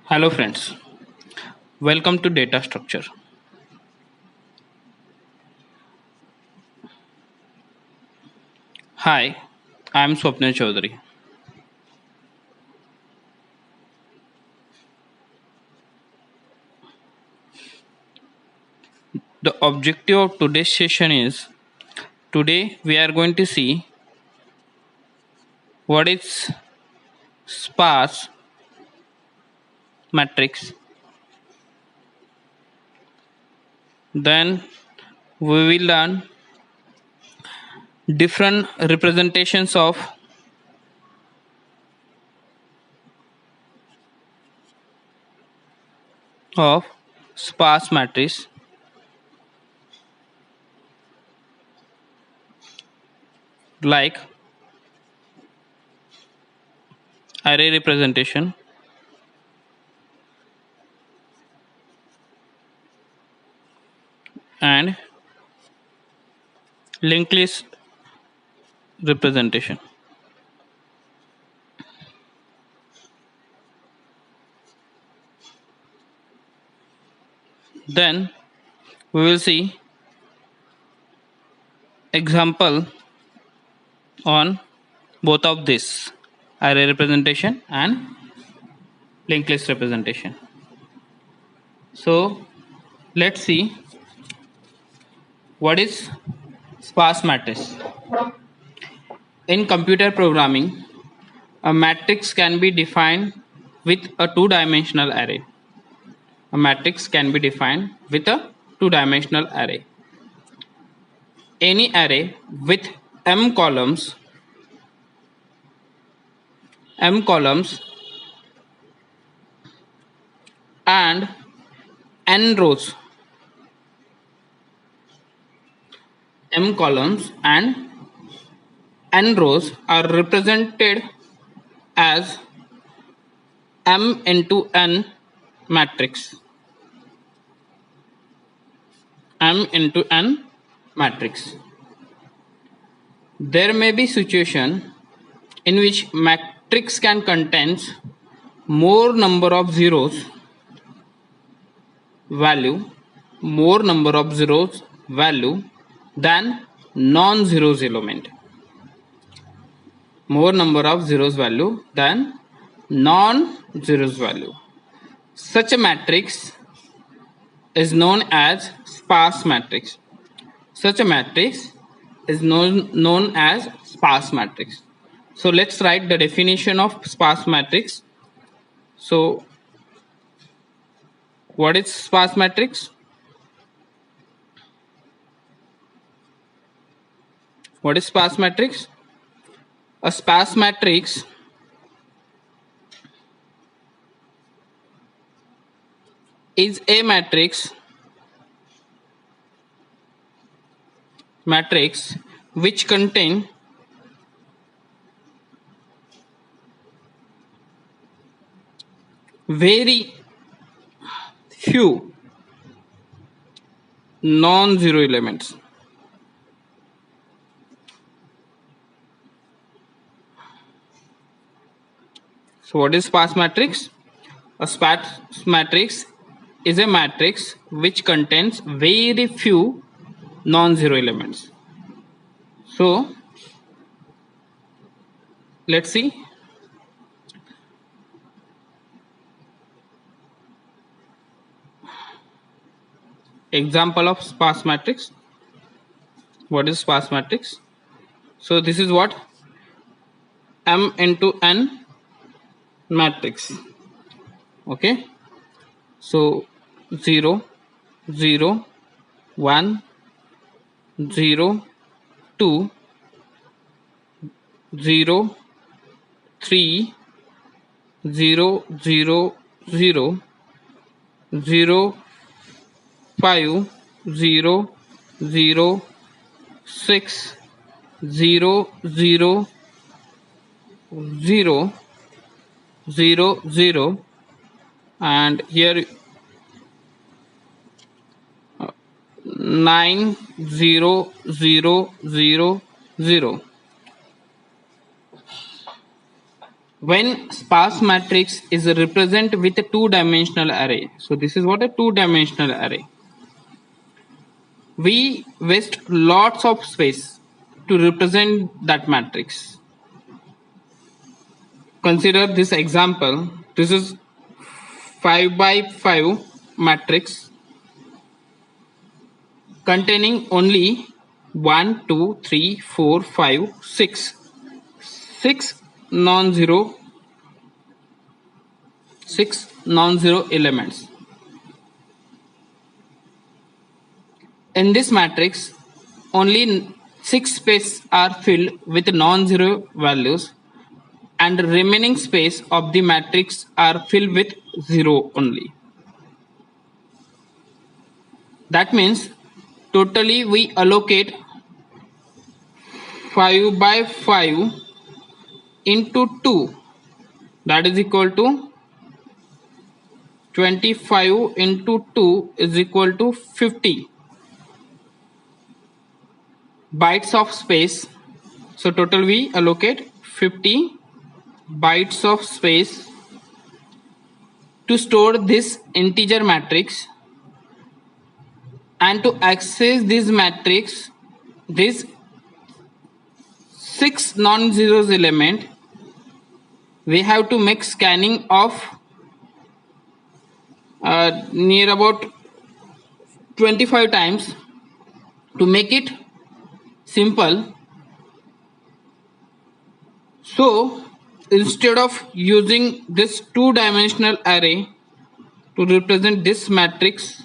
Hello friends, welcome to data structure. Hi, I am Swapnil Chaudhary. The objective of today's session is today we are going to see what is sparse matrix. Then we will learn different representations of sparse matrix like array representation, and linked list representation. Then we will see example on both of this array representation and linked list representation. So let's see what is sparse matrix. In computer programming, a matrix can be defined with a two-dimensional array. A matrix can be defined with a two-dimensional array. Any array with m columns and n rows, m columns and n rows are represented as m into n matrix. M into n matrix. There may be situation in which matrix can contains more number of zeros value than non-zeros element. More number of zeros value than non-zeros value. Such a matrix is known as sparse matrix. Such a matrix is known as sparse matrix. So let's write the definition of sparse matrix. So what is sparse matrix? What is sparse matrix? A sparse matrix is a matrix which contain very few non-zero elements. So what is sparse matrix? A sparse matrix is a matrix which contains very few non-zero elements. So let's see. Example of sparse matrix. What is sparse matrix? So this is what m into n matrix. Okay. So 0, 0, 1, 0, 2, 0, 3, 0, 0, 0, 0, 5, 0, 0, 6, 0, 0, 0, 0, 0, and here 9, 0, 0, 0, 0. when sparse matrix is represented with a two-dimensional array. So this is what a two-dimensional array. We waste lots of space to represent that matrix. Consider this example. This is 5 by 5 matrix containing only 1, 2, 3, 4, 5, 6. 6 non-zero elements. In this matrix, only 6 spaces are filled with non-zero values, and the remaining space of the matrix are filled with 0 only. That means totally we allocate 5 by 5 into 2, that is equal to 25 into 2 is equal to 50 bytes of space. So total we allocate 50 bytes of space to store this integer matrix, and to access this matrix, this 6 non-zeros element, we have to make scanning of near about 25 times. To make it simple, so instead of using this two-dimensional array to represent this matrix,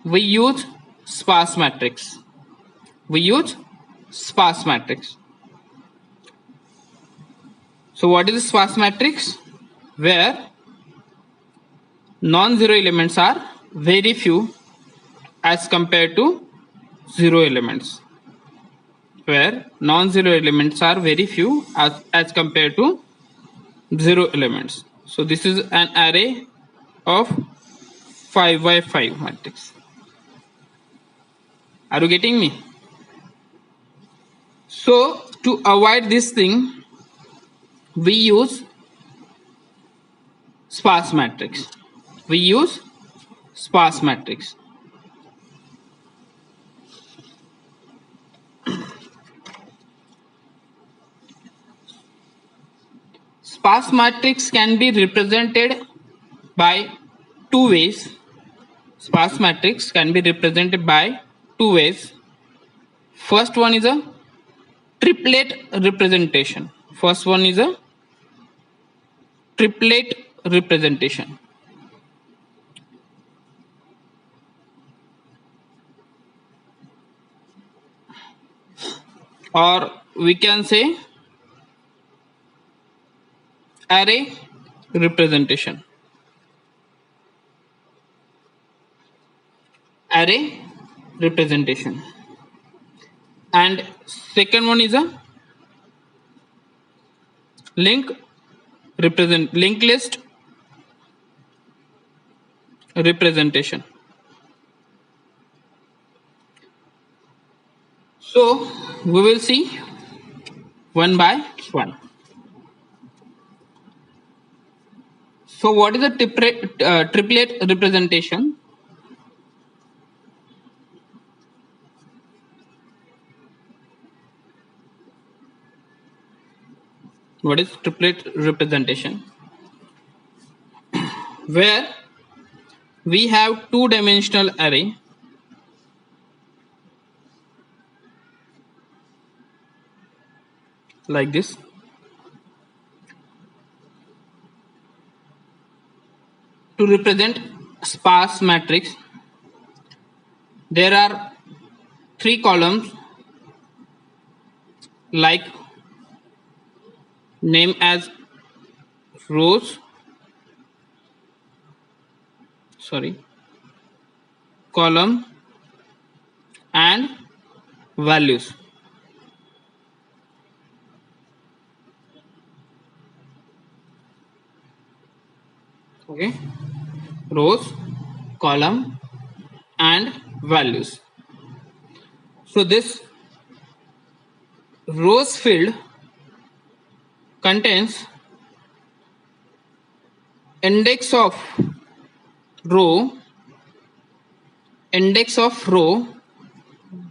we use sparse matrix. So what is a sparse matrix? Where non-zero elements are very few as compared to zero elements. Where non-zero elements are very few as compared to zero elements. So this is an array of 5 by 5 matrix. Are you getting me? So to avoid this thing, we use sparse matrix. Sparse matrix can be represented by two ways. First one is a triplet representation. Or we can say array representation. And second one is a linked list representation. So we will see one by one. So what is a triplet representation? What is triplet representation? Where we have two-dimensional array like this. To represent sparse matrix, there are 3 columns like name as rows, column and values. Okay, rows, column and values. So this rows field contains index of row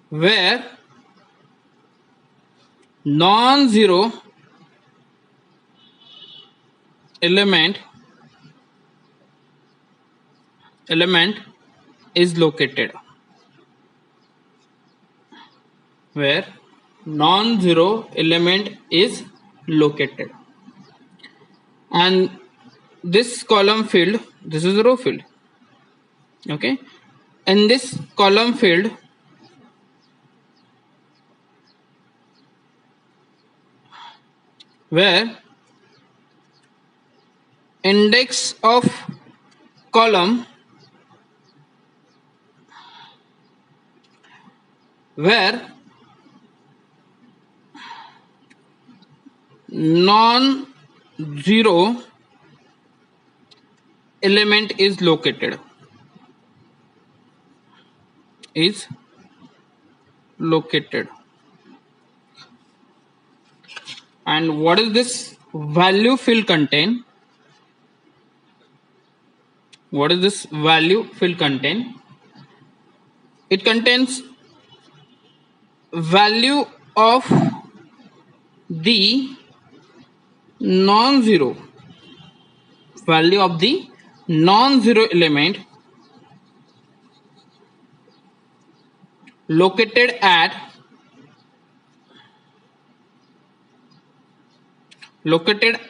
where non-zero element is located, where non-zero element is located. And this column field, this is a row field, okay. In this column field, where index of column where non-zero element is located, and what is this value field contain? What is this value field contain? It contains value of the non-zero element located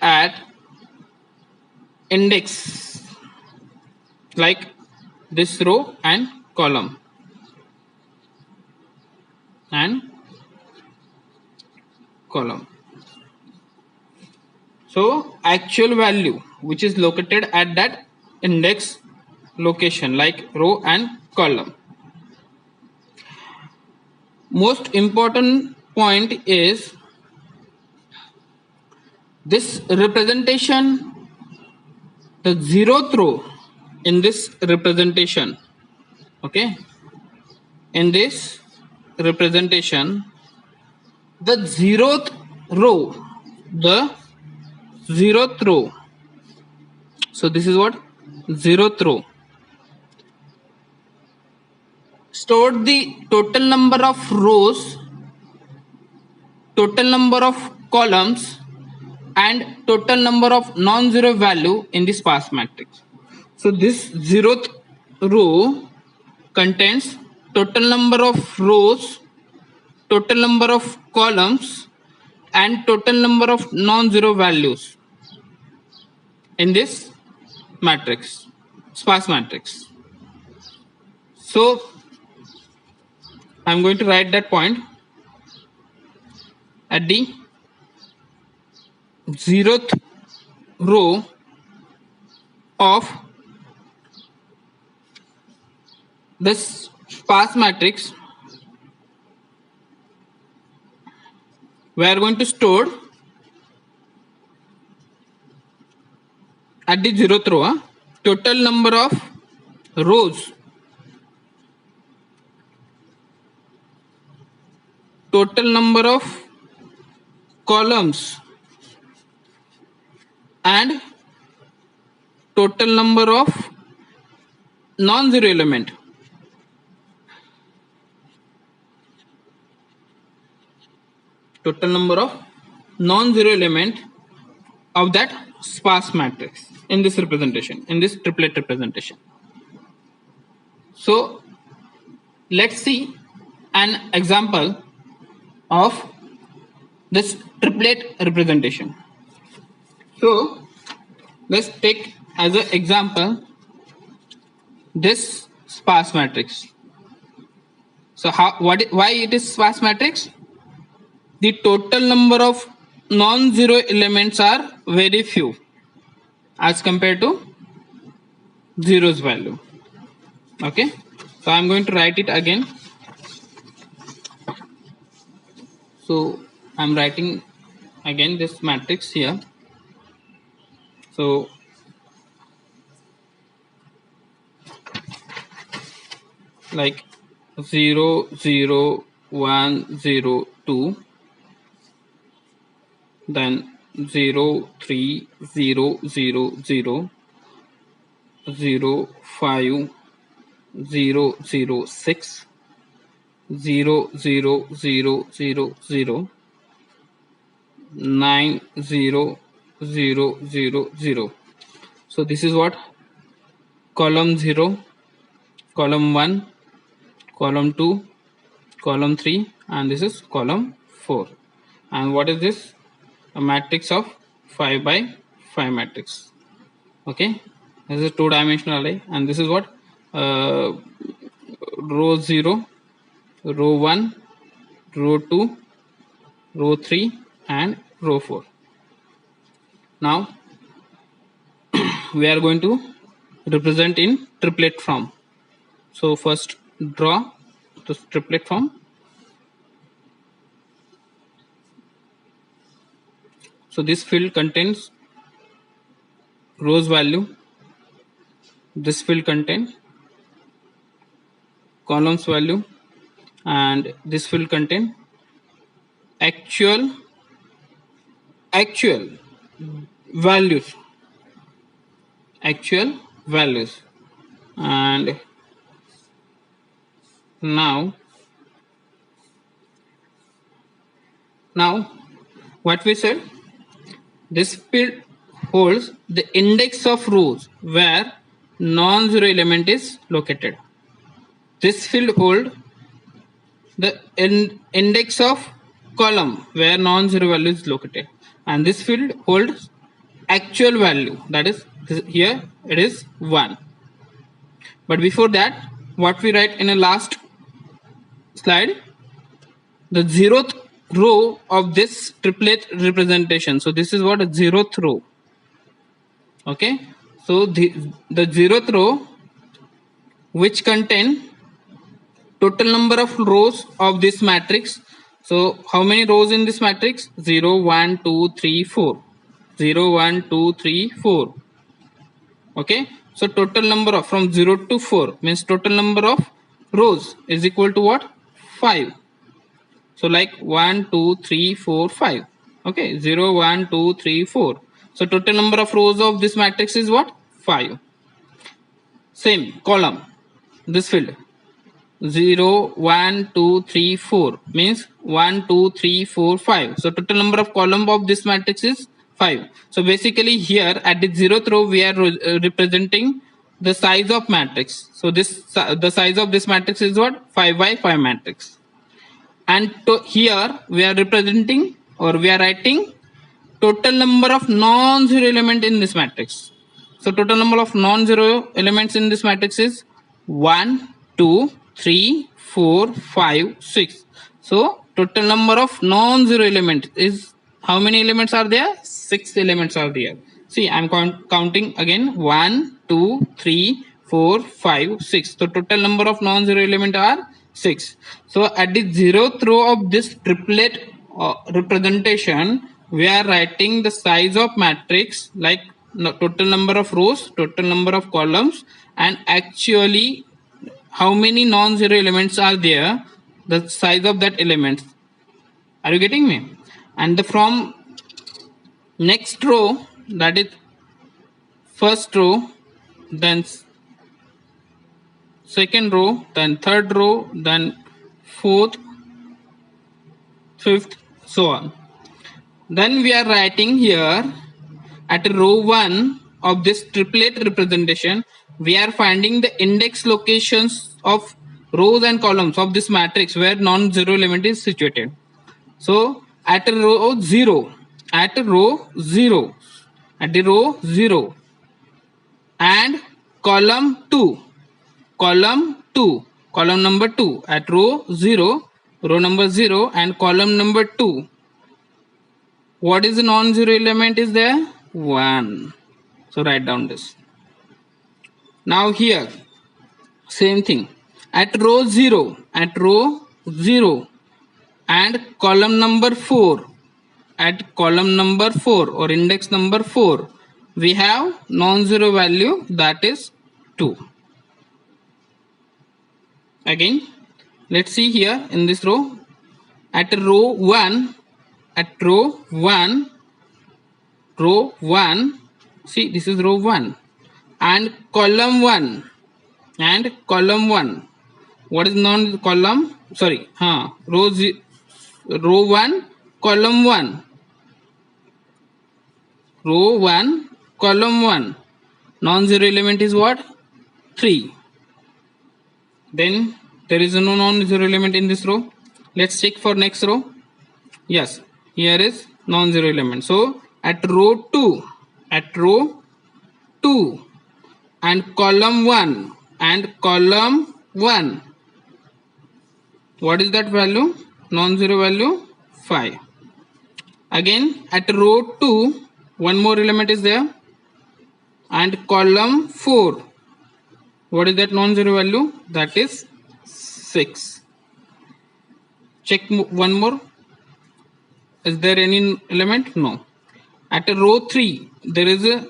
at index, like this row and column So actual value which is located at that index location, like row and column. Most important point is this representation, the zeroth row in this representation, okay. In this representation, the zeroth row, so this is what zeroth row, stored the total number of rows, total number of columns, and total number of non-zero value in the sparse matrix. So this zeroth row contains total number of rows, total number of columns, and total number of non-zero values in this matrix, sparse matrix. So I'm going to write that point at the zeroth row of this sparse matrix. We are going to store at the zeroth row total number of rows, total number of columns, and total number of non-zero element. Total number of non-zero element of that sparse matrix in this representation, in this triplet representation. So let's see an example of this triplet representation. So let's take as an example this sparse matrix. So why it is sparse matrix? The total number of non-zero elements are very few as compared to zero's value. Okay, so I'm going to write it again. So I'm writing again this matrix here. So like 0 0 1 0 2, then 0 3 0 0 0, 0 5 0 0 6 0 0 0 0 0 9 0 0 0 0. So this is what column 0, column 1, column 2, column 3, and this is column 4. And what is this? A matrix of 5 by 5 matrix. Okay, this is two-dimensional array, and this is what row 0, row 1, row 2, row 3, and row 4. Now we are going to represent in triplet form. So first draw the triplet form. So this field contains rows value, this field contains columns value, and this field contain actual values, and now what we said, this field holds the index of rows where non-zero element is located. This field holds the index of column where non-zero value is located, and this field holds actual value, that is here it is 1. But before that, what we write in a last slide, the 0th row of this triplet representation. So this is what a 0th row. Okay, so the 0th row, which contain total number of rows of this matrix. So how many rows in this matrix? 0 1 2 3 4, 0 1 2 3 4. Okay, so total number of from 0 to 4 means total number of rows is equal to what? 5. So like 1 2 3 4 5. Okay, 0 1 2 3 4. So total number of rows of this matrix is what? 5. Same column, this field 0 1 2 3 4 means 1 2 3 4 5. So total number of column of this matrix is 5. So basically here at the 0th row we are representing the size of matrix. So this the size of this matrix is what? 5 by 5 matrix. And here we are representing, or we are writing, total number of non-zero element in this matrix. So total number of non-zero elements in this matrix is 1 2 3 4 5 6. So total number of non-zero element is, how many elements are there? 6 elements are there. See, I'm counting again, 1 2 3 4 5 6. So total number of non-zero element are 6. So at the 0th row of this triplet representation, we are writing the size of matrix, like total number of rows, total number of columns, and actually how many non-zero elements are there, the size of that element. Are you getting me? And from next row, that is first row, then second row, then third row, then fourth, fifth, so on. Then we are writing here at row 1 of this triplet representation, we are finding the index locations of rows and columns of this matrix where non-zero element is situated. So at row 0, at the row 0 and column 2, column number 2 at row 0, row number 0 and column number 2. What is the non-zero element is there? 1. So write down this. Now here, same thing. At row 0 and column number 4, at column number 4 or index number 4, we have non-zero value, that is 2. Again, let's see here in this row. At row 1, see, this is row 1. and column 1 and column 1. What is non column? Sorry, row 1, column 1. Row 1, column 1. Non-zero element is what? 3. Then there is no non-zero element in this row. Let's check for next row. Yes, here is non-zero element. So at row 2 and column 1 and column 1, what is that value? Non-zero value 5. Again at row 2, one more element is there, and column 4, what is that non-zero value? That is 6. Check one more. Is there any element? No. At row 3, there is a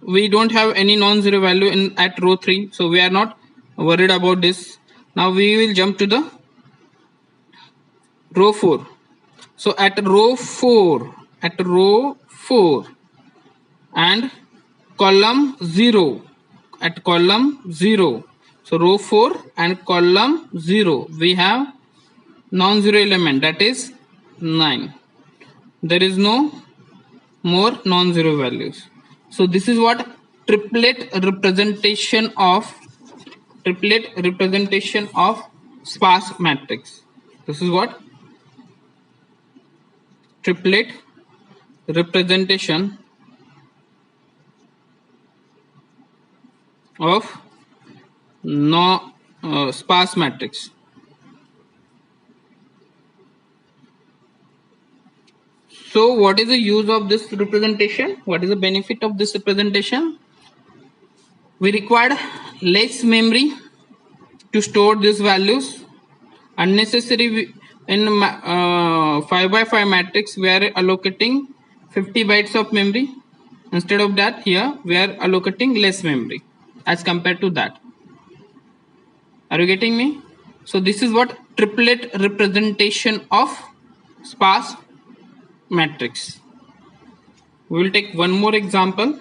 we don't have any non-zero value at row 3, so we are not worried about this. Now we will jump to the row 4. So at row 4 and column 0, at column 0, so row 4 and column 0, we have non-zero element, that is 9. There is no more non-zero values. So this is what triplet representation of sparse matrix. This is what triplet representation of sparse matrix. So what is the use of this representation? What is the benefit of this representation? We required less memory to store these values. Unnecessary in 5x5 matrix, we are allocating 50 bytes of memory. Instead of that, here we are allocating less memory as compared to that. Are you getting me? So this is what triplet representation of sparse matrix. We will take one more example.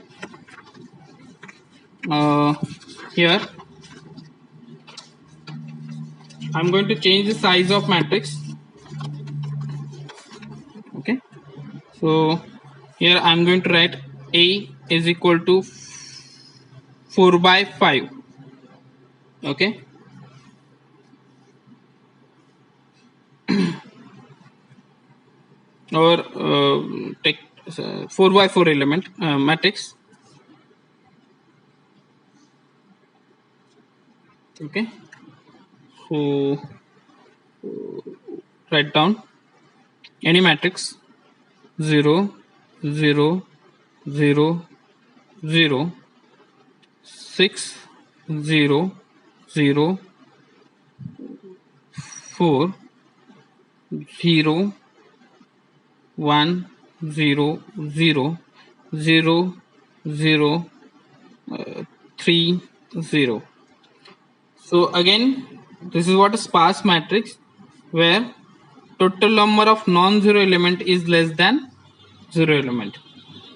Here I'm going to change the size of matrix. Okay, so here I'm going to write A is equal to 4/5. Okay, or take 4x4 element matrix. Okay, so write down any matrix 0 0 0 0 6 0 0 4 0 1 0 0 0 0 3 0. So again, this is what a sparse matrix, where total number of non-zero element is less than zero element.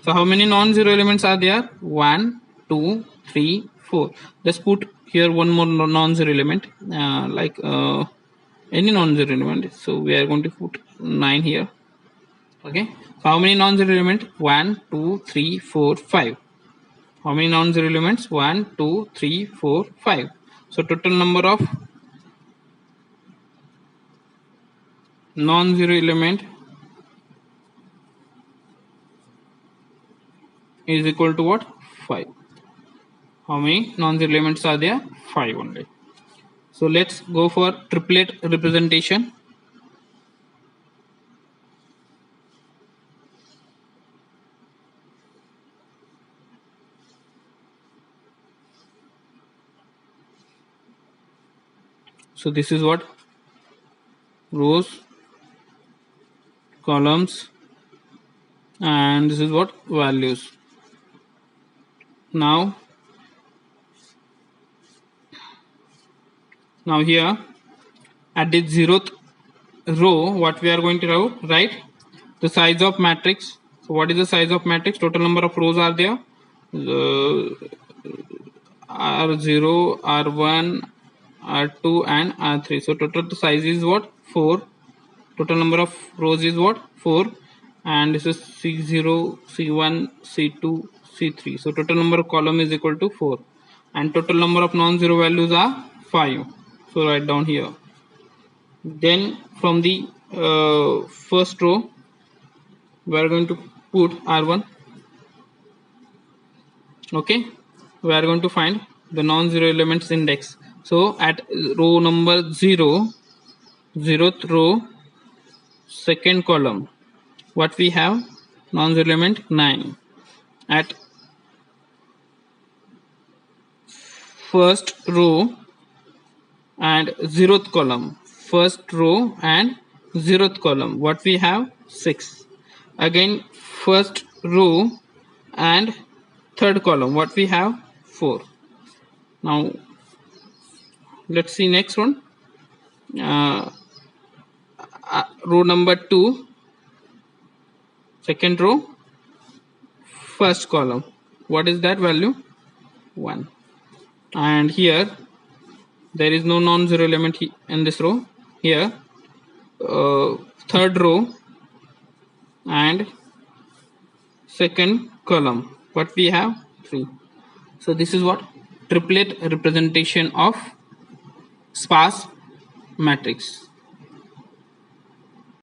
So how many non-zero elements are there? 1 2 3 4. Let's put here one more non-zero element, like any non-zero element. So we are going to put 9 here. Okay, so how many non-zero elements? 1 2 3 4 5. How many non-zero elements? 1 2 3 4 5. So total number of non-zero element is equal to what? 5. How many non-zero elements are there? 5 only. So let's go for triplet representation. So this is what rows, columns, and this is what values. Now here at the 0th row, what we are going to write the size of matrix. So what is the size of matrix? Total number of rows are there R0, R1, R2 and R3. So total size is what? 4. Total number of rows is what? 4. And this is C0, C1, C2, C3. So total number of column is equal to 4. And total number of non-zero values are 5. So write down here. Then from the first row, we are going to put R1. Okay, we are going to find the non-zero elements index. So at row number 0, 0th row, second column, what we have? Non-zero element 9. At first row and 0th column, first row and 0th column, what we have? 6. Again first row and third column, what we have? 4. Now let's see next one. Row number 2, second row, first column, what is that value? 1. And here there is no non-zero element in this row. Here third row and second column, what we have? 3. So this is what? Triplet representation of sparse matrix.